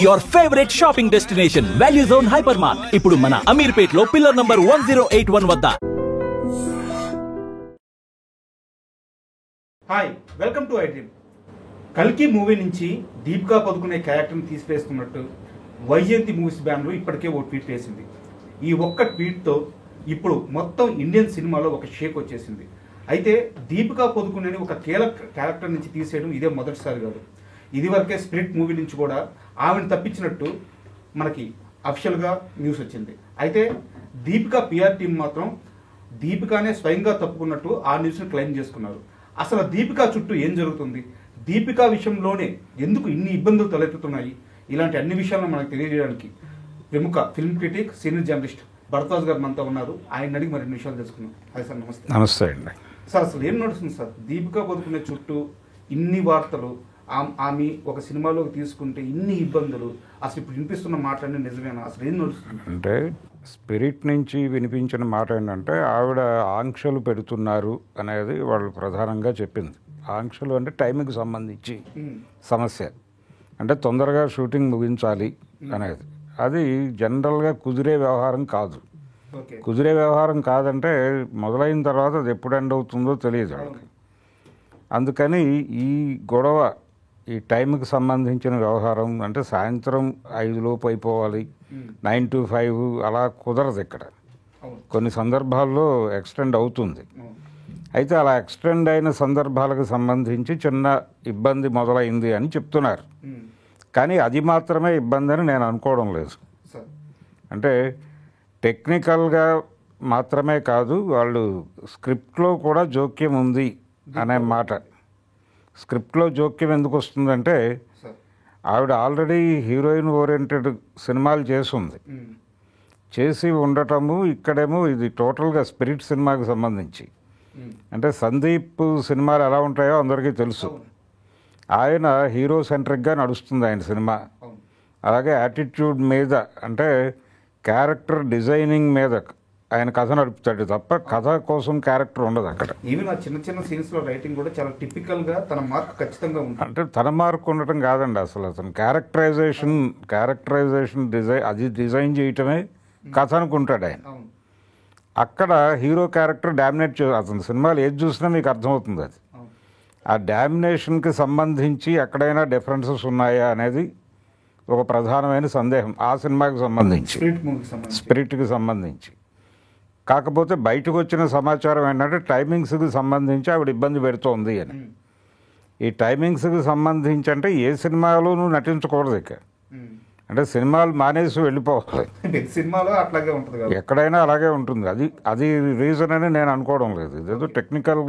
your favorite shopping destination, Value Zone Hypermart. ఇప్పుడు మన అమీర్పేట్ లో పిల్లర్ నంబర్ 1081 వద్ద. Hi, welcome to iDream. కల్కి మూవీ నుంచి దీపికా పదుకునే క్యారెక్టర్ని తీసివేస్తున్నట్టు వైజయంతి మూవీస్ బ్యానర్ ఇప్పటికే ఓ ట్వీట్ వేసింది. ఈ ఒక్క ట్వీట్తో ఇప్పుడు మొత్తం ఇండియన్ సినిమాలో ఒక షేక్ వచ్చేసింది. అయితే దీపికా పదుకునేని ఒక కీలక క్యారెక్టర్ నుంచి తీసేయడం ఇదే మొదటిసారి కాదు. ఇదివరకే స్పిరిట్ మూవీ నుంచి కూడా ఆమెను తప్పించినట్టు మనకి అఫిషియల్గా న్యూస్ వచ్చింది. అయితే దీపికా పిఆర్ టీం మాత్రం దీపికానే స్వయంగా తప్పుకున్నట్టు ఆ న్యూస్ని క్లెయిమ్ చేసుకున్నారు. అసలు దీపికా చుట్టూ ఏం జరుగుతుంది, దీపికా విషయంలోనే ఎందుకు ఇన్ని ఇబ్బందులు తలెత్తుతున్నాయి, ఇలాంటి అన్ని విషయాలను మనకు తెలియజేయడానికి ప్రముఖ film critic, senior journalist Bharadwaj గారు మనతో ఉన్నారు. ఆయన అడిగి మరిన్ని విషయాలు తెలుసుకున్నాం. హాయ్ సార్, నమస్తే. నమస్తే అండి. సార్, అసలు ఏం నడుస్తుంది సార్? దీపికా పదుకునే చుట్టూ ఇన్ని వార్తలు, ఆమె ఒక సినిమాలోకి తీసుకుంటే ఇన్ని ఇబ్బందులు, అసలు ఇప్పుడు వినిపిస్తున్న మాటలన్నీ నిజమేనా? అసలు ఏం నడుస్తుంది? అంటే స్పిరిట్ నుంచి వినిపించిన మాట ఏంటంటే ఆవిడ ఆంక్షలు పెడుతున్నారు అనేది వాళ్ళు ప్రధానంగా చెప్పింది. ఆంక్షలు అంటే టైంకి సంబంధించి సమస్య, అంటే తొందరగా షూటింగ్ ముగించాలి అనేది. అది జనరల్గా కుదిరే వ్యవహారం కాదు. కుదిరే వ్యవహారం కాదంటే మొదలైన తర్వాత అది ఎప్పుడు ఎండ్ అవుతుందో తెలియదు వాళ్ళకి. అందుకని ఈ గొడవ, ఈ టైంకి సంబంధించిన వ్యవహారం అంటే సాయంత్రం 5 లోపు అయిపోవాలి, 9 to 5 అలా కుదరదు. ఇక్కడ కొన్ని సందర్భాల్లో ఎక్స్టెండ్ అవుతుంది. అయితే అలా ఎక్స్టెండ్ అయిన సందర్భాలకు సంబంధించి చిన్న ఇబ్బంది మొదలైంది అని చెప్తున్నారు. కానీ అది మాత్రమే ఇబ్బంది అని నేను అనుకోవడం లేదు. అంటే టెక్నికల్గా మాత్రమే కాదు, వాళ్ళు స్క్రిప్ట్లో కూడా జోక్యం ఉంది అనే మాట. స్క్రిప్ట్లో జోక్యం ఎందుకు వస్తుందంటే ఆవిడ ఆల్రెడీ హీరోయిన్ ఓరియంటెడ్ సినిమాలు చేసి ఉండటము, ఇక్కడేమో ఇది టోటల్గా స్పిరిట్ సినిమాకి సంబంధించి. అంటే సందీప్ సినిమాలు ఎలా ఉంటాయో అందరికీ తెలుసు. ఆయన హీరో సెంట్రిక్గా నడుస్తుంది ఆయన సినిమా. అలాగే యాటిట్యూడ్ మీద, అంటే క్యారెక్టర్ డిజైనింగ్ మీద ఆయన కథ నడుపుతాడు తప్ప కథ కోసం క్యారెక్టర్ ఉండదు అక్కడ. ఈవెన్ ఆ చిన్న చిన్న సీన్స్లో రైటింగ్ కూడా చాలా టిపికల్గా తన మార్క్ ఖచ్చితంగా ఉంటుంది. అంటే తన మార్క్ ఉండటం కాదండి, అసలు అతను క్యారెక్టరైజేషన్ అది డిజైన్ చేయటమే కథ అనుకుంటాడు ఆయన. అక్కడ హీరో క్యారెక్టర్ డామినేట్ అతని సినిమాలు ఏది చూసినా మీకు అర్థమవుతుంది. అది ఆ డామినేషన్కి సంబంధించి ఎక్కడైనా డిఫరెన్సెస్ ఉన్నాయా అనేది ఒక ప్రధానమైన సందేహం ఆ సినిమాకి సంబంధించి, స్పిరిట్కి సంబంధించి. కాకపోతే బయటకు వచ్చిన సమాచారం ఏంటంటే టైమింగ్స్కి సంబంధించి ఆవిడ ఇబ్బంది పెడుతోంది అని. ఈ టైమింగ్స్కి సంబంధించి అంటే ఏ సినిమాలోనూ నటించకూడదు ఇక. అంటే సినిమాలు మానేసి వెళ్ళిపోవాలి. సినిమాలో అట్లాగే ఉంటుంది, ఎక్కడైనా అలాగే ఉంటుంది. అది రీజన్ అని నేను అనుకోవడం లేదు. ఇదేదో టెక్నికల్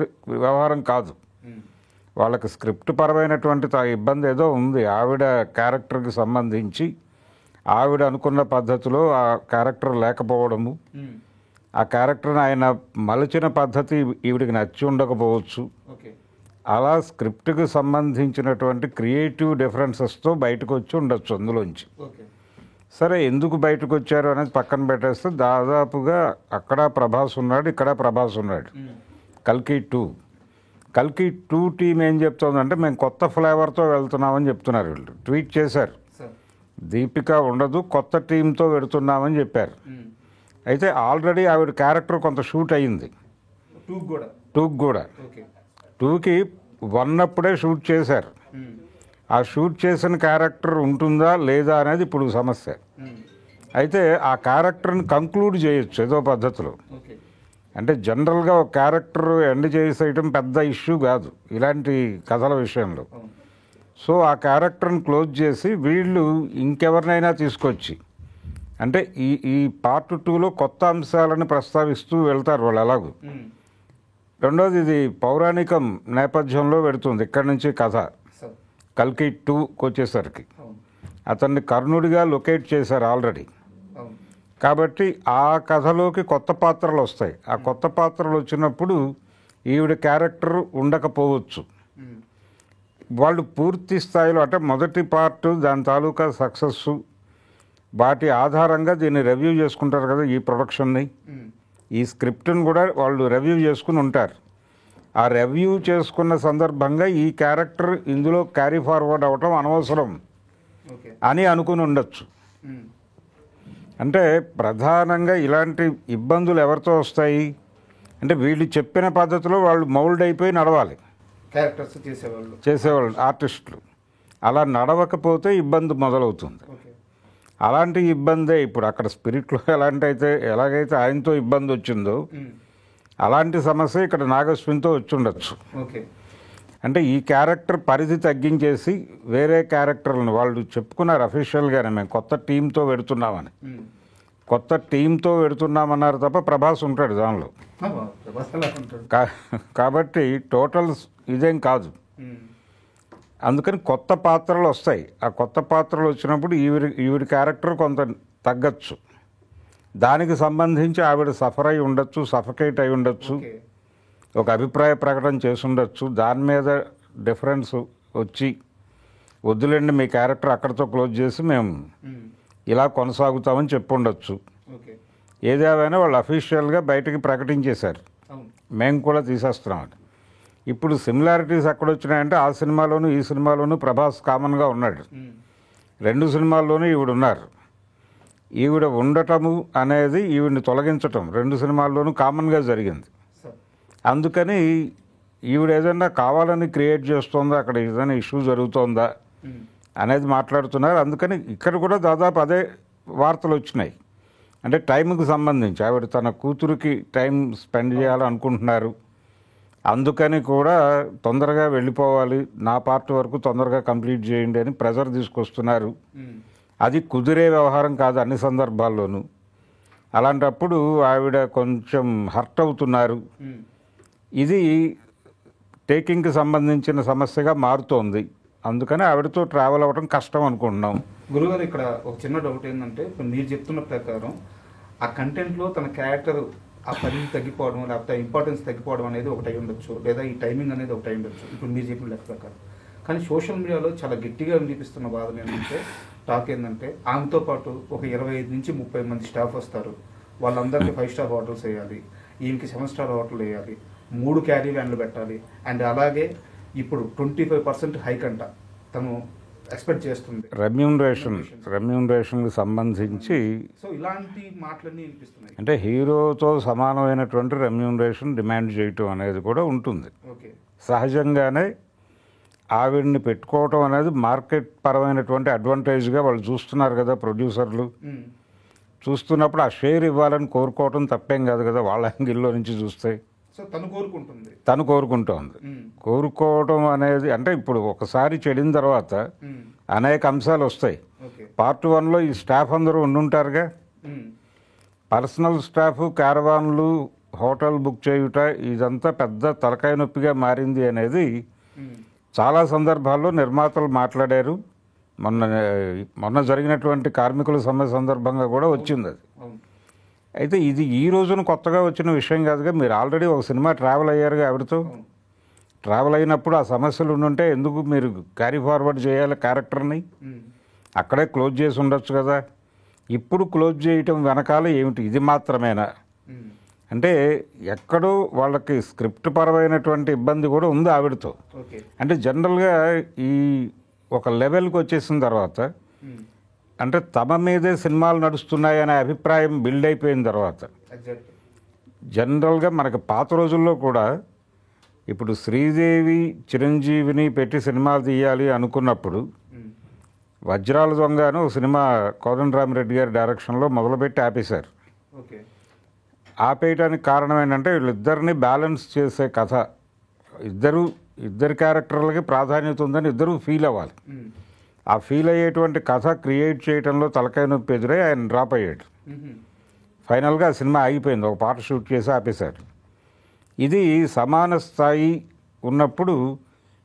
వ్యవహారం కాదు. వాళ్ళకి స్క్రిప్ట్ పరమైనటువంటి ఇబ్బంది ఏదో ఉంది. ఆవిడ క్యారెక్టర్కి సంబంధించి ఆవిడ అనుకున్న పద్ధతిలో ఆ క్యారెక్టర్ లేకపోవడము, ఆ క్యారెక్టర్ని ఆయన మలచిన పద్ధతి ఈవిడికి నచ్చి ఉండకపోవచ్చు. అలా స్క్రిప్ట్కి సంబంధించినటువంటి క్రియేటివ్ డిఫరెన్సెస్తో బయటకు వచ్చి ఉండొచ్చు అందులోంచి. సరే, ఎందుకు బయటకు వచ్చారు అనేది పక్కన పెట్టేస్తే దాదాపుగా అక్కడ ప్రభాస్ ఉన్నాడు, ఇక్కడ ప్రభాస్ ఉన్నాడు. కల్కి 2 టీం ఏం చెప్తుందంటే మేము కొత్త ఫ్లేవర్తో వెళ్తున్నామని చెప్తున్నారు. వీళ్ళు ట్వీట్ చేశారు, దీపిక ఉండదు, కొత్త టీంతో వెళుతున్నామని చెప్పారు. అయితే ఆల్రెడీ ఆవిడ క్యారెక్టర్ కొంత షూట్ అయ్యింది. 2కి కూడా 2కి 1 అప్పుడే షూట్ చేశారు. ఆ షూట్ చేసిన క్యారెక్టర్ ఉంటుందా లేదా అనేది ఇప్పుడు సమస్య. అయితే ఆ క్యారెక్టర్ని కంక్లూడ్ చేయొచ్చు ఏదో పద్ధతిలో. అంటే జనరల్గా ఒక క్యారెక్టర్ ఎండ్ చేసేయటం పెద్ద ఇష్యూ కాదు ఇలాంటి కథల విషయంలో. సో ఆ క్యారెక్టర్ని క్లోజ్ చేసి వీళ్ళు ఇంకెవరినైనా తీసుకొచ్చి, అంటే ఈ పార్ట్ 2లో కొత్త అంశాలను ప్రస్తావిస్తూ వెళ్తారు వాళ్ళు ఎలాగూ. రెండోది, ఇది పౌరాణికం నేపథ్యంలో పెడుతుంది ఇక్కడి నుంచి కథ. కల్కి 2కి వచ్చేసరికి అతన్ని కర్ణుడిగా లొకేట్ చేశారు ఆల్రెడీ. కాబట్టి ఆ కథలోకి కొత్త పాత్రలు వస్తాయి. ఆ కొత్త పాత్రలు వచ్చినప్పుడు ఈవిడ క్యారెక్టర్ ఉండకపోవచ్చు. వాళ్ళు పూర్తి స్థాయిలో, అంటే మొదటి పార్ట్ దాని తాలూకా సక్సెస్ వాటి ఆధారంగా దీన్ని రివ్యూ చేసుకుంటారు కదా, ఈ ప్రొడక్షన్ని, ఈ స్క్రిప్ట్ని కూడా వాళ్ళు రివ్యూ చేసుకుని ఉంటారు. ఆ రివ్యూ చేసుకున్న సందర్భంగా ఈ క్యారెక్టర్ ఇందులో క్యారీ ఫార్వర్డ్ అవ్వటం అనవసరం ఓకే. అని అనుకుని ఉండొచ్చు. ఉమ్. అంటే ప్రధానంగా ఇలాంటి ఇబ్బందులు ఎవరితో వస్తాయి అంటే వీళ్ళు చెప్పిన పద్ధతిలో వాళ్ళు మౌల్డ్ అయిపోయి నడవాలి, క్యారెక్టర్స్ చేసేవాళ్ళు ఆర్టిస్టులు. అలా నడవకపోతే ఇబ్బంది మొదలవుతుంది. ఓకే. అలాంటి ఇబ్బందే ఇప్పుడు అక్కడ స్పిరిట్లో ఎలాగైతే ఆయనతో ఇబ్బంది వచ్చిందో అలాంటి సమస్య ఇక్కడ నాగస్విన్తో వచ్చి ఉండొచ్చు. ఓకే. అంటే ఈ క్యారెక్టర్ పరిధి తగ్గించేసి వేరే క్యారెక్టర్లను వాళ్ళు చెప్పుకున్నారు అఫీషియల్గానే, మేము కొత్త టీంతో పెడుతున్నామని. కొత్త టీంతో పెడుతున్నామన్నారు తప్ప ప్రభాస్ ఉంటాడు దానిలో. కాబట్టి టోటల్ ఇదేం కాదు. అందుకని కొత్త పాత్రలు వస్తాయి. ఆ కొత్త పాత్రలు వచ్చినప్పుడు ఈవిడ క్యారెక్టర్ కొంత తగ్గచ్చు. దానికి సంబంధించి ఆవిడ సఫర్ అయి ఉండొచ్చు, సఫకేట్ అయి ఉండొచ్చు, ఒక అభిప్రాయ ప్రకటన చేసి ఉండొచ్చు. దాని మీద డిఫరెన్స్ వచ్చి వద్దులేండి మీ క్యారెక్టర్ అక్కడితో క్లోజ్ చేసి మేము ఇలా కొనసాగుతామని చెప్పి ఉండొచ్చు. ఏదేమైనా వాళ్ళు అఫీషియల్గా బయటకి ప్రకటించేశారు మేము కూడా తీసేస్తున్నామని. ఇప్పుడు సిమిలారిటీస్ ఎక్కడ వచ్చినాయంటే ఆ సినిమాలోనూ ఈ సినిమాలోనూ ప్రభాస్ కామన్గా ఉన్నాడు, 2 సినిమాల్లోనూ ఈవిడ ఉన్నారు. ఈవిడ ఉండటము అనేది ఈవిడిని తొలగించటం 2 సినిమాల్లోనూ కామన్గా జరిగింది. అందుకని ఈవిడ ఏదైనా కావాలని క్రియేట్ చేస్తోందా, అక్కడ ఏదైనా ఇష్యూ జరుగుతోందా అనేది మాట్లాడుతున్నారు. అందుకని ఇక్కడ కూడా దాదాపు అదే వార్తలు వచ్చినాయి. అంటే టైంకి సంబంధించి ఆవిడ తన కూతురికి టైం స్పెండ్ చేయాలనుకుంటున్నారు, అందుకని కూడా తొందరగా వెళ్ళిపోవాలి, నా పార్ట్ వరకు తొందరగా కంప్లీట్ చేయండి అని ప్రెజర్ తీసుకొస్తున్నారు. అది కుదిరే వ్యవహారం కాదు అన్ని సందర్భాల్లోనూ. అలాంటప్పుడు ఆవిడ కొంచెం హర్ట్ అవుతున్నారు. ఇది టేకింగ్కి సంబంధించిన సమస్యగా మారుతోంది. అందుకని ఆవిడతో ట్రావెల్ అవ్వడం కష్టం అనుకుంటున్నాం. గురుగారు ఇక్కడ ఒక చిన్న డౌట్ ఏంటంటే, ఇప్పుడు మీరు చెప్తున్న ప్రకారం ఆ కంటెంట్లో తన క్యారెక్టర్ ఆ పరిధి తగ్గిపోవడం లేకపోతే ఇంపార్టెన్స్ తగ్గిపోవడం అనేది ఒకటి అయి ఉండొచ్చు, లేదా ఈ టైమింగ్ అనేది ఒకటి అయి ఉండొచ్చు ఇప్పుడు మీరు చెప్పిన లెక్క ప్రకారం. కానీ సోషల్ మీడియాలో చాలా గట్టిగా వినిపిస్తున్న బాధలు ఏంటంటే, టాక్ ఏంటంటే ఆమెతో పాటు ఒక 25 నుంచి 30 మంది స్టాఫ్ వస్తారు, వాళ్ళందరికీ 5 స్టార్ హోటల్స్ వేయాలి, ఈమెకి 7 స్టార్ హోటల్ వేయాలి, 3 క్యారీ వ్యాన్లు పెట్టాలి, అండ్ అలాగే ఇప్పుడు 25% హైక్ అంట తను ఎక్స్పెక్ట్ చేస్తుంది రెమ్యూనరేషన్కి సంబంధించి. సో ఇలాంటి మాటలన్నీ వినిపిస్తున్నాయి. అంటే హీరోతో సమానమైనటువంటి రెమ్యూనరేషన్ డిమాండ్ చేయటం అనేది కూడా ఉంటుంది. ఓకే. సహజంగానే ఆవిడ్ని పెట్టుకోవటం అనేది మార్కెట్ పరమైనటువంటి అడ్వాంటేజ్గా వాళ్ళు చూస్తున్నారు కదా ప్రొడ్యూసర్లు. చూస్తున్నప్పుడు ఆ షేర్ ఇవ్వాలని కోరుకోవటం తప్పేం కాదు కదా వాళ్ళ యాంగిల్లో నుంచి చూస్తే. సో తను కోరుకుంటోంది. కోరుకోవటం అనేది అంటే ఇప్పుడు ఒకసారి చెడిన తర్వాత అనేక అంశాలు వస్తాయి. పార్ట్ 1లో ఈ స్టాఫ్ అందరూ ఉండుంటారుగా, పర్సనల్ స్టాఫ్, క్యారవాన్లు, హోటల్ బుక్ చేయుట, ఇదంతా పెద్ద తలకాయ నొప్పిగా మారింది అనేది చాలా సందర్భాల్లో నిర్మాతలు మాట్లాడారు. మొన్న జరిగినటువంటి కార్మికుల సమ్మె సందర్భంగా కూడా వచ్చింది అది. అయితే ఇది ఈ రోజున కొత్తగా వచ్చిన విషయం కాదుగా, మీరు ఆల్రెడీ ఒక సినిమా ట్రావెల్ అయ్యారుగా ఆవిడతో. ట్రావెల్ అయినప్పుడు ఆ సమస్యలు ఉండుంటే ఎందుకు మీరు క్యారీ ఫార్వర్డ్ చేయాలి క్యారెక్టర్ని, అక్కడే క్లోజ్ చేసి ఉండొచ్చు కదా. ఇప్పుడు క్లోజ్ చేయటం వెనకాల ఏమిటి, ఇది మాత్రమేనా అంటే ఎక్కడో వాళ్ళకి స్క్రిప్ట్ పరమైనటువంటి ఇబ్బంది కూడా ఉంది ఆవిడతో. అంటే జనరల్గా ఈ ఒక లెవెల్కి వచ్చేసిన తర్వాత అంటే తమ మీదే సినిమాలు నడుస్తున్నాయనే అభిప్రాయం బిల్డ్ అయిపోయిన తర్వాత జనరల్గా మనకి పాత రోజుల్లో కూడా ఇప్పుడు శ్రీదేవి చిరంజీవిని పెట్టి సినిమాలు తీయాలి అనుకున్నప్పుడు వజ్రాల దొంగ అని ఒక సినిమా కోదండరామిరెడ్డి గారి డైరెక్షన్లో మొదలుపెట్టి ఆపేశారు. ఆపేయటానికి కారణం ఏంటంటే వీళ్ళిద్దరిని బ్యాలెన్స్ చేసే కథ, ఇద్దరు క్యారెక్టర్లకి ప్రాధాన్యత ఉందని ఇద్దరు ఫీల్ అవ్వాలి. ఆ ఫీల్ అయ్యేటువంటి కథ క్రియేట్ చేయడంలో తలకాయ నొప్పి ఎదురై ఆయన డ్రాప్ అయ్యాడు. ఫైనల్గా ఆ సినిమా ఆగిపోయింది, ఒక పాట షూట్ చేసి ఆపేశాడు. ఇది సమాన స్థాయి ఉన్నప్పుడు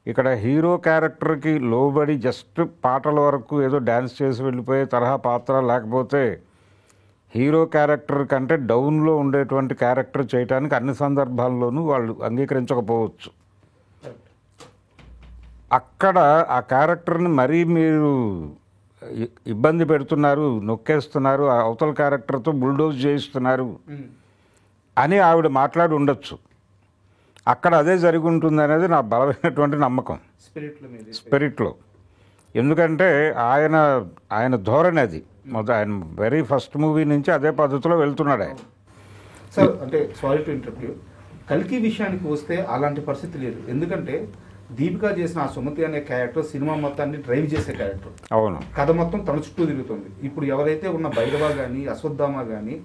ఇక్కడ హీరో క్యారెక్టర్కి లోబడి జస్ట్ పాటల వరకు ఏదో డ్యాన్స్ చేసి వెళ్ళిపోయే తరహా పాత్ర, లేకపోతే హీరో క్యారెక్టర్ కంటే డౌన్లో ఉండేటువంటి క్యారెక్టర్ చేయడానికి అన్ని సందర్భాల్లోనూ వాళ్ళు అంగీకరించకపోవచ్చు. అక్కడ ఆ క్యారెక్టర్ని మరీ మీరు ఇబ్బంది పెడుతున్నారు, నొక్కేస్తున్నారు, అవతల క్యారెక్టర్తో బుల్డోజ్ చేయిస్తున్నారు అని ఆవిడ మాట్లాడి ఉండొచ్చు. అక్కడ అదే జరిగి ఉంటుంది అనేది నా బలమైనటువంటి నమ్మకం స్పిరిట్లో. ఎందుకంటే ఆయన ధోరణి అది ఆయన వెరీ ఫస్ట్ మూవీ నుంచి అదే పద్ధతిలో వెళ్తున్నాడు ఆయన. సార్ అంటే సారీ టు ఇంటర్వ్యూ, కల్కి విషయానికి వస్తే అలాంటి పరిస్థితి లేదు. ఎందుకంటే దీపిక చేసిన ఆ సుమతి అనే క్యారెక్టర్ సినిమా మొత్తాన్ని డ్రైవ్ చేసే క్యారెక్టర్. అవును, కథ మొత్తం తన చుట్టూ తిరుగుతుంది. ఇప్పుడు ఎవరైతే ఉన్న భైరవ కానీ అశ్వత్థామ కానీ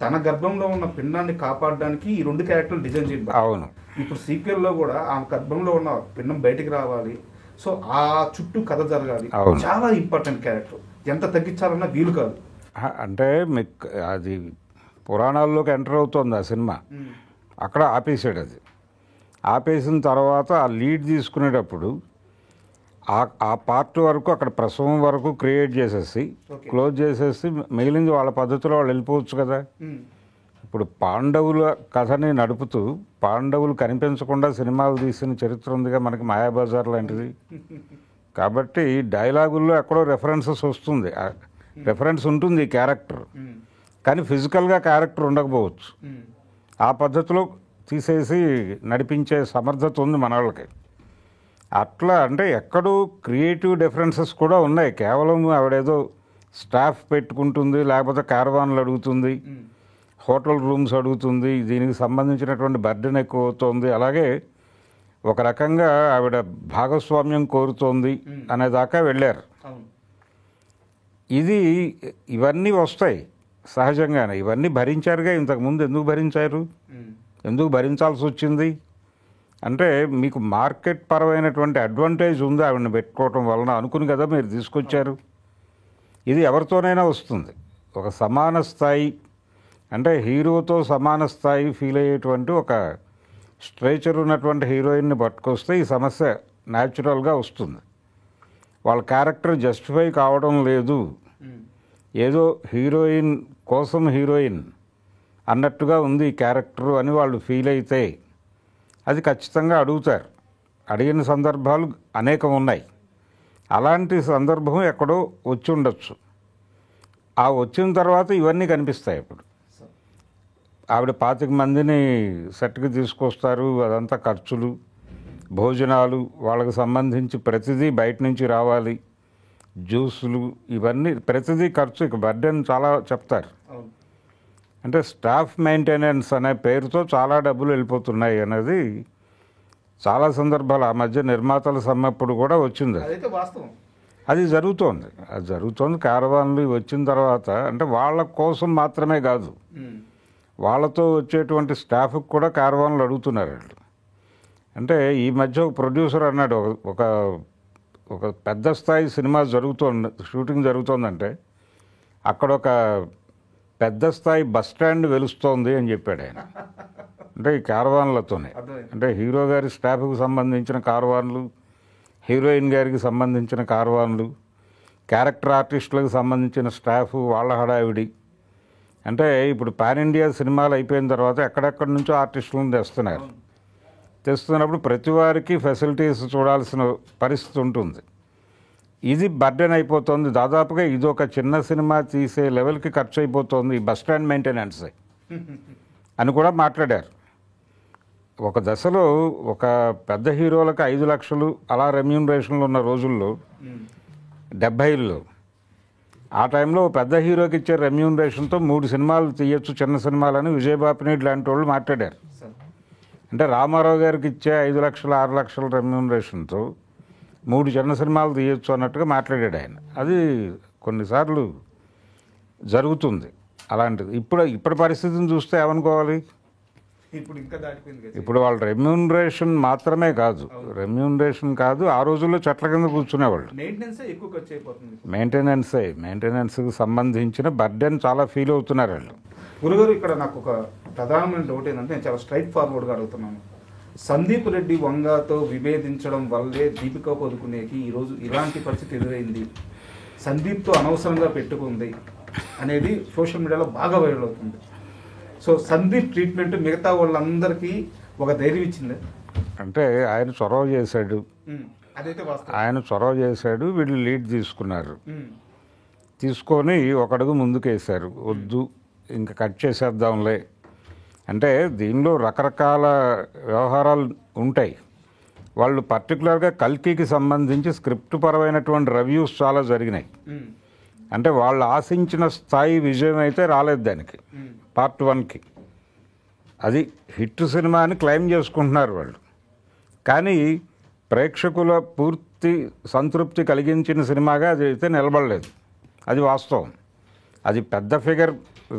తన గర్భంలో ఉన్న పిండాన్ని కాపాడడానికి ఈ 2 క్యారెక్టర్లు డిజైన్ చేయండి. అవును. ఇప్పుడు సీక్వెల్లో కూడా ఆ గర్భంలో ఉన్న పిండం బయటికి రావాలి, సో ఆ చుట్టూ కథ జరగాలి. అవును. చాలా ఇంపార్టెంట్ క్యారెక్టర్, ఎంత తగ్గించాలన్నా వీలు కాదు. అంటే మీకు అది పురాణాల్లోకి ఎంటర్ అవుతుంది ఆ సినిమా, అక్కడ ఆపేసాడు. అది ఆపేసిన తర్వాత ఆ లీడ్ తీసుకునేటప్పుడు ఆ పార్ట్ వరకు అక్కడ ప్రసవం వరకు క్రియేట్ చేసేసి క్లోజ్ చేసేసి మిగిలింది వాళ్ళ పద్ధతిలో వాళ్ళు వెళ్ళిపోవచ్చు కదా. ఇప్పుడు పాండవుల కథని నడుపుతూ పాండవులు కనిపించకుండా సినిమాలు తీసిన చరిత్ర ఉందిగా మనకి, మాయాబజార్ లాంటిది. కాబట్టి డైలాగుల్లో ఎక్కడో రెఫరెన్సెస్ వస్తుంది, రెఫరెన్స్ ఉంటుంది క్యారెక్టర్, కానీ ఫిజికల్గా క్యారెక్టర్ ఉండకపోవచ్చు. ఆ పద్ధతిలో తీసేసి నడిపించే సమర్థత ఉంది మన వాళ్ళకి. అట్లా అంటే ఎక్కడో క్రియేటివ్ డిఫరెన్సెస్ కూడా ఉన్నాయి. కేవలం ఆవిడేదో స్టాఫ్ పెట్టుకుంటుంది, లేకపోతే క్యారవాన్లు అడుగుతుంది, హోటల్ రూమ్స్ అడుగుతుంది, దీనికి సంబంధించినటువంటి బర్డెన్ ఎక్కువ అవుతుంది, అలాగే ఒక రకంగా ఆవిడ భాగస్వామ్యం కోరుతోంది అనేదాకా వెళ్ళారు. ఇవన్నీ వస్తాయి సహజంగానే, ఇవన్నీ భరించారుగా. ఇంతకుముందు ఎందుకు భరించారు, ఎందుకు భరించాల్సి వచ్చింది అంటే మీకు మార్కెట్ పరమైనటువంటి అడ్వాంటేజ్ ఉంది ఆవిడని పెట్టుకోవటం వలన అనుకుని కదా మీరు తీసుకొచ్చారు. ఇది ఎవరితోనైనా వస్తుంది. ఒక సమాన స్థాయి అంటే హీరోతో సమాన స్థాయి ఫీల్ అయ్యేటువంటి ఒక స్ట్రేచర్ ఉన్నటువంటి హీరోయిన్ని పట్టుకొస్తే ఈ సమస్య న్యాచురల్గా వస్తుంది. వాళ్ళ క్యారెక్టర్ జస్టిఫై కావడం లేదు, ఏదో హీరోయిన్ కోసం హీరోయిన్ అన్నట్టుగా ఉంది ఈ క్యారెక్టరు అని వాళ్ళు ఫీల్ అయితే అది ఖచ్చితంగా అడుగుతారు. అడిగిన సందర్భాలు అనేకం ఉన్నాయి. అలాంటి సందర్భం ఎక్కడో వచ్చి ఉండొచ్చు. ఆ వచ్చిన తర్వాత ఇవన్నీ కనిపిస్తాయి. ఇప్పుడు ఆవిడ 25 మందిని సెట్కి తీసుకొస్తారు, అదంతా ఖర్చులు, భోజనాలు, వాళ్ళకి సంబంధించి ప్రతిదీ బయట నుంచి రావాలి, జ్యూసులు, ఇవన్నీ ప్రతిదీ ఖర్చు. ఇక బర్డెన్ చాలా చెప్తారు. అంటే స్టాఫ్ మెయింటెనెన్స్ అనే పేరుతో చాలా డబ్బులు వెళ్ళిపోతున్నాయి అనేది చాలా సందర్భాలు ఆ మధ్య నిర్మాతల సమ్మెప్పుడు కూడా వచ్చింది. అది జరుగుతోంది. క్యారవాన్లు వచ్చిన తర్వాత అంటే వాళ్ళ కోసం మాత్రమే కాదు, వాళ్ళతో వచ్చేటువంటి స్టాఫ్కి కూడా క్యారవాన్లు అడుగుతున్నారు వాళ్ళు. అంటే ఈ మధ్య ఒక ప్రొడ్యూసర్ అన్నాడు, ఒక పెద్ద స్థాయి సినిమా షూటింగ్ జరుగుతోందంటే అక్కడ ఒక పెద్ద స్థాయి బస్ స్టాండ్ వెలుస్తోంది అని చెప్పాడు ఆయన. అంటే ఈ క్యారవాన్లతోనే, అంటే హీరో గారి స్టాఫ్కి సంబంధించిన కార్వాన్లు, హీరోయిన్ గారికి సంబంధించిన కార్వాన్లు, క్యారెక్టర్ ఆర్టిస్టులకు సంబంధించిన స్టాఫ్, వాళ్ళ హడావిడి. అంటే ఇప్పుడు పాన్ ఇండియా సినిమాలు అయిపోయిన తర్వాత ఎక్కడెక్కడి నుంచో ఆర్టిస్టులను తెస్తున్నప్పుడు ప్రతి వారికి ఫెసిలిటీస్ చూడాల్సిన పరిస్థితి ఉంటుంది. ఇది బర్డెన్ అయిపోతుంది. దాదాపుగా ఇది ఒక చిన్న సినిమా తీసే లెవెల్కి ఖర్చు అయిపోతుంది ఈ బస్ స్టాండ్ మెయింటెనెన్స్ అని కూడా మాట్లాడారు. ఒక దశలో ఒక పెద్ద హీరోలకు 5 లక్షలు అలా రెమ్యూనరేషన్లు ఉన్న రోజుల్లో 70లో ఆ టైంలో పెద్ద హీరోకి ఇచ్చే రెమ్యూనరేషన్తో 3 సినిమాలు తీయొచ్చు చిన్న సినిమాలని విజయబాపినేడు లాంటి వాళ్ళు మాట్లాడారు. అంటే రామారావు గారికి ఇచ్చే 5 లక్షలు 6 లక్షల రెమ్యూనరేషన్తో 3 చిన్న సినిమాలు తీయొచ్చు అన్నట్టుగా మాట్లాడాడు ఆయన. అది కొన్నిసార్లు జరుగుతుంది అలాంటిది. ఇప్పటి పరిస్థితిని చూస్తే ఏమనుకోవాలి, ఇప్పుడు వాళ్ళ రెమ్యూనరేషన్ మాత్రమే కాదు, ఆ రోజుల్లో చెట్ల కింద కూర్చునేవాళ్ళు. మెయింటెనెన్స్కి సంబంధించిన బర్డెన్ చాలా ఫీల్ అవుతున్నారు వాళ్ళు. గురుగారు, ఇక్కడ నాకు ఒక ప్రధానమైన డౌట్ ఏంటంటే, నేను చాలా స్ట్రైట్ ఫార్వర్డ్గా అడుగుతున్నాను. సందీప్ రెడ్డి వంగతో విభేదించడం వల్లే దీపిక పదుకునేకి ఈరోజు ఇలాంటి పరిస్థితి ఎదురైంది, సందీప్తో అనవసరంగా పెట్టుకుంది అనేది సోషల్ మీడియాలో బాగా వైరల్ అవుతుంది. సో సందీప్ ట్రీట్మెంట్ మిగతా వాళ్ళందరికీ ఒక ధైర్యం ఇచ్చింది. అంటే ఆయన చొరవ చేశాడు, వీళ్ళు లీడ్ తీసుకున్నారు, తీసుకొని ఒక అడుగు ముందుకేశారు. వద్దు ఇంకా కట్ చేసేద్దాంలే అంటే దీనిలో రకరకాల వ్యవహారాలు ఉంటాయి. వాళ్ళు పర్టికులర్గా కల్కికి సంబంధించి స్క్రిప్ట్ పరమైనటువంటి రివ్యూస్ చాలా జరిగినాయి. అంటే వాళ్ళు ఆశించిన స్థాయి విజయం అయితే రాలేదు దానికి. పార్ట్ 1కి అది హిట్ సినిమా అని క్లెయిమ్ చేసుకుంటున్నారు వాళ్ళు. కానీ ప్రేక్షకుల పూర్తి సంతృప్తి కలిగించిన సినిమాగా అది అయితే నిలబడలేదు. అది వాస్తవం. అది పెద్ద ఫిగర్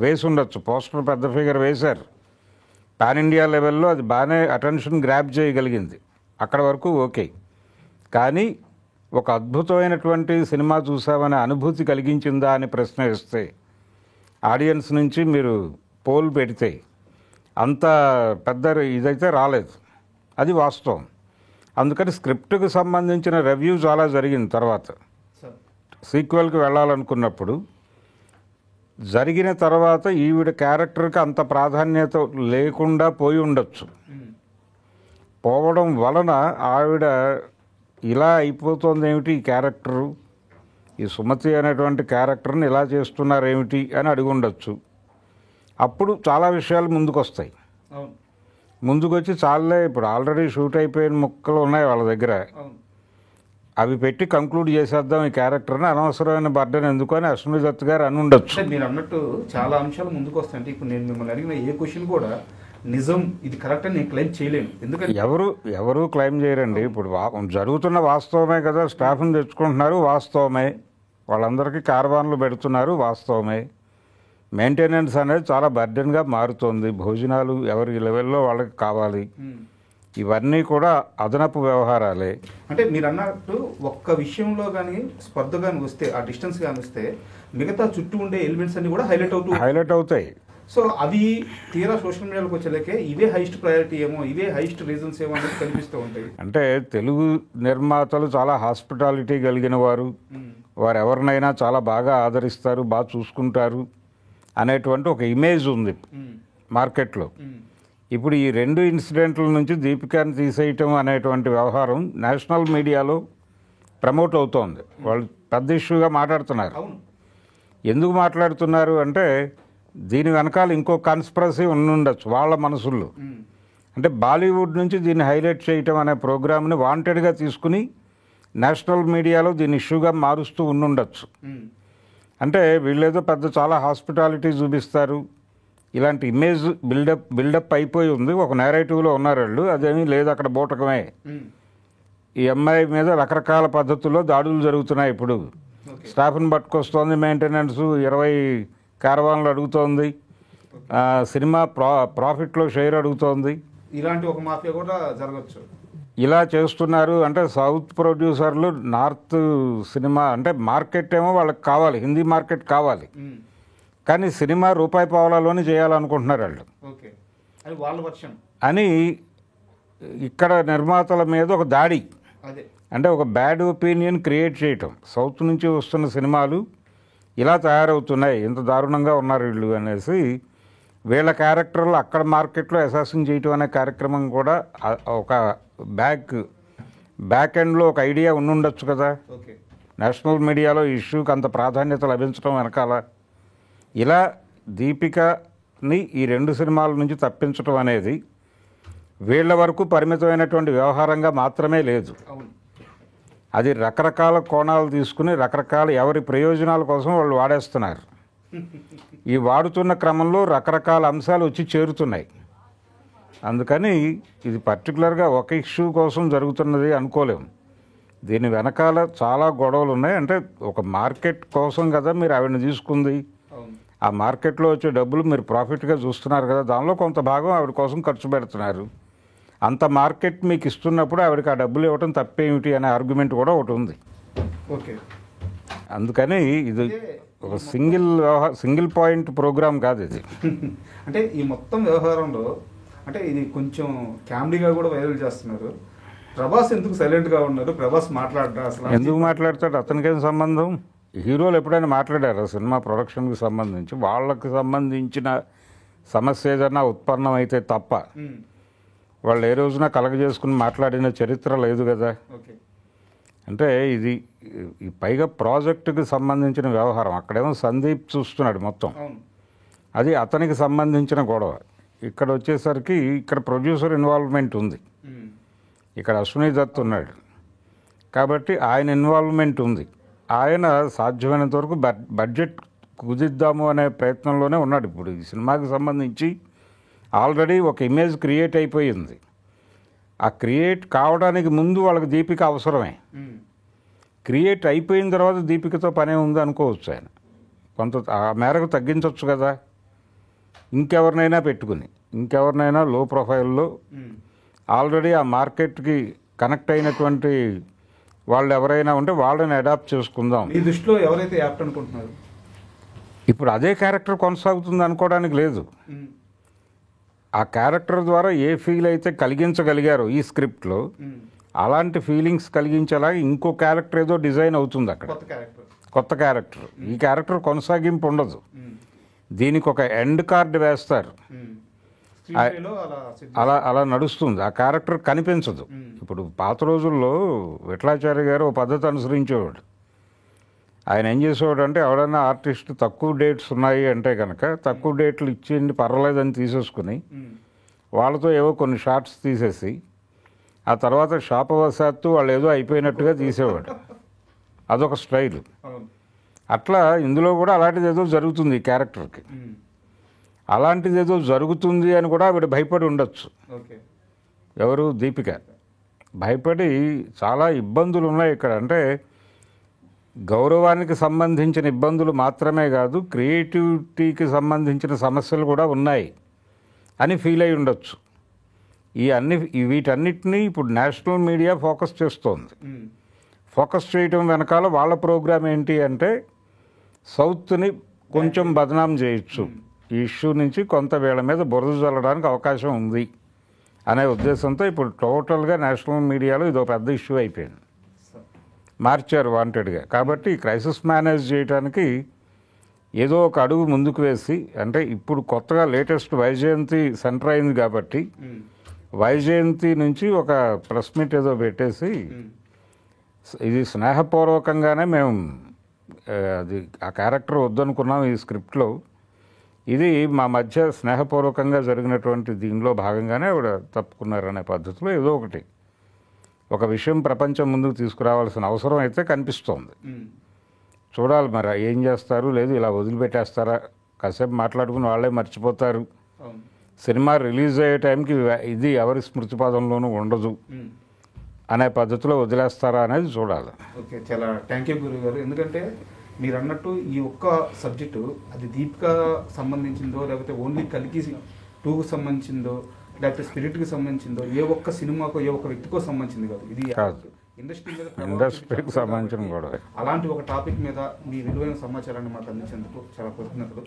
వేసి ఉండొచ్చు, పోస్టర్ పెద్ద ఫిగర్ వేశారు, పాన్ ఇండియా లెవెల్లో అది బాగానే అటెన్షన్ గ్రాప్ చేయగలిగింది, అక్కడ వరకు ఓకే. కానీ ఒక అద్భుతమైనటువంటి సినిమా చూసామనే అనుభూతి కలిగించిందా అని ప్రశ్న వేస్తే ఆడియన్స్ నుంచి మీరు పోల్ పెడితే అంత పెద్ద ఇదైతే రాలేదు. అది వాస్తవం. అందుకని స్క్రిప్ట్కి సంబంధించిన రివ్యూ చాలా జరిగింది. తర్వాత సీక్వెల్కి వెళ్ళాలనుకున్నప్పుడు జరిగిన తర్వాత ఈవిడ క్యారెక్టర్కి అంత ప్రాధాన్యత లేకుండా పోయి ఉండొచ్చు. పోవడం వలన ఆవిడ ఇలా అయిపోతుంది ఏమిటి ఈ క్యారెక్టరు, ఈ సుమతి అనేటువంటి క్యారెక్టర్ని ఇలా చేస్తున్నారు ఏమిటి అని అడిగి ఉండొచ్చు. అప్పుడు చాలా విషయాలు ముందుకు వస్తాయి. ముందుకు వచ్చి చాలే ఇప్పుడు ఆల్రెడీ షూట్ అయిపోయిన ముక్కలు ఉన్నాయి వాళ్ళ దగ్గర, అవి పెట్టి కంక్లూడ్ చేసేద్దాం ఈ క్యారెక్టర్ని, అనవసరమైన బర్డెన్ ఎందుకు అని అశ్విని దత్ గారు అని ఉండొచ్చు. మీరు అన్నట్టు చాలా అంశాలు ముందుకు వస్తాయంటే ఇప్పుడు నేను మిమ్మల్ని అడిగిన ఏ క్వశ్చన్ కూడా నిజం ఇది కరెక్ట్ అని నేను క్లెయిమ్ చేయలేను. ఎందుకంటే ఎవరు క్లెయిమ్ చేయరండి. ఇప్పుడు జరుగుతున్న వాస్తవమే కదా. స్టాఫ్ని తెచ్చుకుంటున్నారు, వాస్తవమే. వాళ్ళందరికీ కార్వాన్లు పెడుతున్నారు, వాస్తవమే. మెయింటెనెన్స్ అనేది చాలా బర్డెన్గా మారుతోంది. భోజనాలు ఎవరి లెవెల్లో వాళ్ళకి కావాలి, ఇవన్నీ కూడా అదనపు వ్యవహారాలే. అంటే మీరు అన్నట్టు ఒక్క విషయంలో కానీ స్పర్ధ కానీ వస్తే, ఆ డిస్టెన్స్ కానీ వస్తే మిగతా చుట్టూ ఉండే ఎలిమెంట్స్ అన్ని కూడా హైలైట్ అవుతాయి. సో అవి తీరా సోషల్ మీడియాలోకి వచ్చేలాకే ఇవే హైయెస్ట్ ప్రయారిటీ ఏమో, ఇవే హైయెస్ట్ రీజన్స్ ఏమో అనేది కనిపిస్తూ ఉంటాయి. అంటే తెలుగు నిర్మాతలు చాలా హాస్పిటాలిటీ కలిగిన వారు, వారు ఎవరినైనా చాలా బాగా ఆదరిస్తారు, బాగా చూసుకుంటారు అనేటువంటి ఒక ఇమేజ్ ఉంది మార్కెట్లో. ఇప్పుడు ఈ 2 ఇన్సిడెంట్ల నుంచి దీపికాని తీసేయటం అనేటువంటి వ్యవహారం నేషనల్ మీడియాలో ప్రమోట్ అవుతోంది. వాళ్ళు పెద్ద ఇష్యూగా మాట్లాడుతున్నారు. ఎందుకు మాట్లాడుతున్నారు అంటే దీని వెనకాల ఇంకో కాన్స్పిరసీ ఉండొచ్చు వాళ్ళ మనసుల్లో. అంటే బాలీవుడ్ నుంచి దీన్ని హైలైట్ చేయటం అనే ప్రోగ్రామ్ని వాంటెడ్గా తీసుకుని నేషనల్ మీడియాలో దీన్ని ఇష్యూగా మారుస్తూ ఉండొచ్చు. అంటే వీళ్ళేదో పెద్ద చాలా హాస్పిటాలిటీ చూపిస్తారు, ఇలాంటి ఇమేజ్ బిల్డప్ అయిపోయి ఉంది. ఒక నేరేటివ్లో ఉన్నారు వాళ్ళు, అదేమీ లేదు, అక్కడ బూటకమే. ఈ అమ్మాయి మీద రకరకాల పద్ధతుల్లో దాడులు జరుగుతున్నాయి. ఇప్పుడు స్టాఫ్ని పట్టుకొస్తోంది, మెయింటెనెన్స్ 20 కార్వాన్లు అడుగుతోంది, సినిమా ప్రాఫిట్లో షేర్ అడుగుతోంది. ఇలాంటి ఒక మాఫియా కూడా జరగచ్చు. ఇలా చేస్తున్నారు. అంటే సౌత్ ప్రొడ్యూసర్లు నార్త్ సినిమా అంటే మార్కెట్ ఏమో వాళ్ళకి కావాలి, హిందీ మార్కెట్ కావాలి, కానీ సినిమా రూపాయి పావలాలోనే చేయాలనుకుంటున్నారు వాళ్ళు అని ఇక్కడ నిర్మాతల మీద ఒక దాడి, అంటే ఒక బ్యాడ్ ఒపీనియన్ క్రియేట్ చేయటం. సౌత్ నుంచి వస్తున్న సినిమాలు ఇలా తయారవుతున్నాయి, ఇంత దారుణంగా ఉన్నారు వీళ్ళు అనేసి వీళ్ళ క్యారెక్టర్లు అక్కడ మార్కెట్లో అసాసిన్ చేయటం అనే కార్యక్రమం కూడా ఒక బ్యాక్ ఎండ్లో ఒక ఐడియా ఉండొచ్చు కదా. నేషనల్ మీడియాలో ఈ ఇష్యూకి అంత ప్రాధాన్యత లభించడం వెనకాల ఇలా దీపికని ఈ 2 సినిమాల నుంచి తప్పించడం అనేది వీళ్ళ వరకు పరిమితమైనటువంటి వ్యవహారంగా మాత్రమే లేదు. అది రకరకాల కోణాలు తీసుకుని రకరకాల ఎవరి ప్రయోజనాల కోసం వాళ్ళు వాడేస్తున్నారు. ఈ వాడుతున్న క్రమంలో రకరకాల అంశాలు వచ్చి చేరుతున్నాయి. అందుకని ఇది పర్టికులర్గా ఒక ఇష్యూ కోసం జరుగుతున్నది అనుకోలేము. దీని వెనకాల చాలా గొడవలు ఉన్నాయి. అంటే ఒక మార్కెట్ కోసం కదా మీరు ఆవిడని తీసుకుంది, ఆ మార్కెట్లో వచ్చే డబ్బులు మీరు ప్రాఫిట్గా చూస్తున్నారు కదా, దానిలో కొంత భాగం ఆవిడ కోసం ఖర్చు పెడుతున్నారు. అంత మార్కెట్ మీకు ఇస్తున్నప్పుడు ఆవిడకి ఆ డబ్బులు ఇవ్వటం తప్పేమిటి అనే ఆర్గ్యుమెంట్ కూడా ఒకటి ఉంది. అందుకని ఇది ఒక సింగిల్ పాయింట్ ప్రోగ్రామ్ కాదు ఇది. అంటే ఈ మొత్తం వ్యవహారంలో అంటే ఇది కొంచెం కామెడీగా కూడా వైరల్ చేస్తున్నారు. ప్రభాస్ ఎందుకు సైలెంట్గా ఉన్నారు? ప్రభాస్ మాట్లాడరా అసలు? ఎందుకు మాట్లాడతాడు? అతనికేం సంబంధం? హీరోలు ఎప్పుడైనా మాట్లాడారు సినిమా ప్రొడక్షన్కి సంబంధించి? వాళ్ళకి సంబంధించిన సమస్య ఏదైనా ఉత్పన్నం అయితే తప్ప వాళ్ళు ఏ రోజున కలగజేసుకుని మాట్లాడిన చరిత్ర లేదు కదా. అంటే ఇది పైగా ప్రాజెక్టుకి సంబంధించిన వ్యవహారం. అక్కడేమో సందీప్ చూస్తున్నాడు మొత్తం, అది అతనికి సంబంధించిన గొడవ. ఇక్కడ వచ్చేసరికి ఇక్కడ ప్రొడ్యూసర్ ఇన్వాల్వ్మెంట్ ఉంది. ఇక్కడ అశ్విని దత్ ఉన్నాడు కాబట్టి ఆయన ఇన్వాల్వ్మెంట్ ఉంది. ఆయన సాధ్యమైనంత వరకు బడ్జెట్ కుదిద్దాము అనే ప్రయత్నంలోనే ఉన్నాడు. ఇప్పుడు ఈ సినిమాకి సంబంధించి ఆల్రెడీ ఒక ఇమేజ్ క్రియేట్ అయిపోయింది. ఆ క్రియేట్ కావడానికి ముందు వాళ్ళకి దీపిక అవసరమే. క్రియేట్ అయిపోయిన తర్వాత దీపికతో పనే ఉంది అనుకోవచ్చు. ఆయన కొంత ఆ మేరకు తగ్గించవచ్చు కదా, ఇంకెవరినైనా పెట్టుకుని, ఇంకెవరినైనా లో ప్రొఫైల్లో ఆల్రెడీ ఆ మార్కెట్కి కనెక్ట్ అయినటువంటి వాళ్ళు ఎవరైనా ఉంటే వాళ్ళని అడాప్ట్ చేసుకుందాం. ఈ దృష్టిలో ఎవరైతే యాప్ట్ అనుకుంటున్నారు? ఇప్పుడు అదే క్యారెక్టర్ కొనసాగుతుంది అనుకోవడానికి లేదు. ఆ క్యారెక్టర్ ద్వారా ఏ ఫీల్ అయితే కలిగించగలిగారో ఈ స్క్రిప్ట్లో అలాంటి ఫీలింగ్స్ కలిగించేలాగా ఇంకో క్యారెక్టర్ ఏదో డిజైన్ అవుతుంది అక్కడ, కొత్త క్యారెక్టర్. ఈ క్యారెక్టర్ కొనసాగింపు ఉండదు, దీనికి ఒక ఎండ్ కార్డ్ వేస్తారు, అలా అలా నడుస్తుంది. ఆ క్యారెక్టర్ కనిపించదు. ఇప్పుడు పాత రోజుల్లో విఠలాచార్య గారు ఓ పద్ధతి అనుసరించేవాడు. ఆయన ఏం చేసేవాడు అంటే ఎవడైనా ఆర్టిస్ట్ తక్కువ డేట్స్ ఉన్నాయి అంటే కనుక తక్కువ డేట్లు ఇచ్చేయండి పర్వాలేదని తీసేసుకుని వాళ్ళతో ఏవో కొన్ని షార్ట్స్ తీసేసి ఆ తర్వాత శాపవశాత్తు వాళ్ళు ఏదో అయిపోయినట్టుగా తీసేవాడు. అదొక స్టైల్. అట్లా ఇందులో కూడా అలాంటిది ఏదో జరుగుతుంది ఈ క్యారెక్టర్కి. అలాంటిది ఏదో జరుగుతుంది అని కూడా ఆవిడ భయపడి ఉండొచ్చు. ఎవరు? దీపిక భయపడి చాలా ఇబ్బందులు ఉన్నాయి ఇక్కడ. అంటే గౌరవానికి సంబంధించిన ఇబ్బందులు మాత్రమే కాదు, క్రియేటివిటీకి సంబంధించిన సమస్యలు కూడా ఉన్నాయి అని ఫీల్ అయి ఉండొచ్చు. వీటన్నిటినీ ఇప్పుడు నేషనల్ మీడియా ఫోకస్ చేస్తోంది. ఫోకస్ చేయటం వెనకాల వాళ్ళ ప్రోగ్రామ్ ఏంటి అంటే సౌత్ని కొంచెం బదనాం చేయొచ్చు, ఈ ఇష్యూ నుంచి కొంత వీళ్ళ మీద బురద చల్లడానికి అవకాశం ఉంది అనే ఉద్దేశంతో ఇప్పుడు టోటల్గా నేషనల్ మీడియాలో ఇదో పెద్ద ఇష్యూ అయిపోయింది, మార్చారు వాంటెడ్గా. కాబట్టి క్రైసిస్ మేనేజ్ చేయడానికి ఏదో ఒక అడుగు ముందుకు వేసి, అంటే ఇప్పుడు కొత్తగా లేటెస్ట్ వైజయంతి సెంటర్ అయింది కాబట్టి వైజయంతి నుంచి ఒక ప్రెస్ మీట్ ఏదో పెట్టేసి ఇది స్నేహపూర్వకంగానే మేము అది ఆ క్యారెక్టర్ వద్దనుకున్నాం ఈ స్క్రిప్ట్లో, ఇది మా మధ్య స్నేహపూర్వకంగా జరిగినటువంటి దీనిలో భాగంగానే ఆవిడ తప్పుకున్నారనే పద్ధతిలో ఏదో ఒకటి ఒక విషయం ప్రపంచం ముందుకు తీసుకురావాల్సిన అవసరం అయితే కనిపిస్తోంది. చూడాలి మరి ఏం చేస్తారు, లేదు ఇలా వదిలిపెట్టేస్తారా, కాసేపు మాట్లాడుకుని వాళ్ళే మర్చిపోతారు, సినిమా రిలీజ్ అయ్యే టైంకి ఇది ఎవరి స్మృతిపదంలోనూ ఉండదు అనే పద్ధతిలో వదిలేస్తారా అనేది చూడాలి. ఓకే, చాలా థ్యాంక్ యూ గురువు గారు. ఎందుకంటే మీరు అన్నట్టు ఈ ఒక్క సబ్జెక్టు అది దీపిక సంబంధించిందో లేకపోతే ఓన్లీ కల్కి 2కు సంబంధించిందో లేకపోతే స్పిరిట్కి సంబంధించిందో ఏ ఒక్క సినిమాకో ఏ ఒక్క వ్యక్తికో సంబంధించింది కాదు, ఇది ఇండస్ట్రీకి సంబంధించిన కూడా. అలాంటి ఒక టాపిక్ మీద మీ విలువైన సమాచారాన్ని మాకు అందించేందుకు చాలా కృతజ్ఞతలు.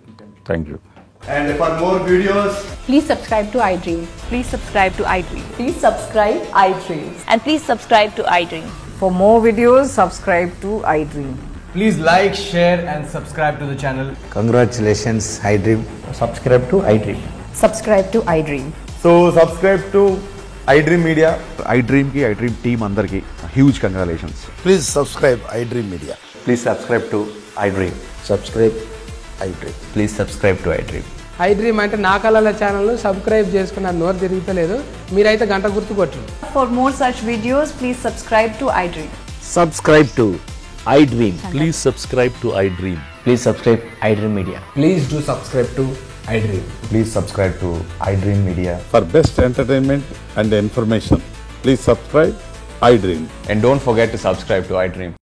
Thank you. And for more videos, please subscribe to iDream. Please subscribe to iDream. Please subscribe iDream. And please subscribe to iDream. For more videos, subscribe to iDream. please like, share and subscribe to the channel. Congratulations, iDream. Subscribe to iDream. Subscribe to iDream. So subscribe to iDream Media. iDream ki iDream team andarki huge congratulations. Please subscribe iDream Media. Please subscribe to iDream. Subscribe iDream. Please subscribe to iDream. iDream అంటే నా కళల ఛానల్ను subscribe చేసుకున్న నోరు తిరుగుతలేదు, మీరైతే గంట గుర్తు కొట్టండి. For more such videos, please subscribe to iDream. Subscribe to iDream. Please subscribe to iDream. Please subscribe iDream Media. Please do subscribe to iDream. Please subscribe to iDream Media. For best entertainment and information, please subscribe iDream. And don't forget to subscribe to iDream.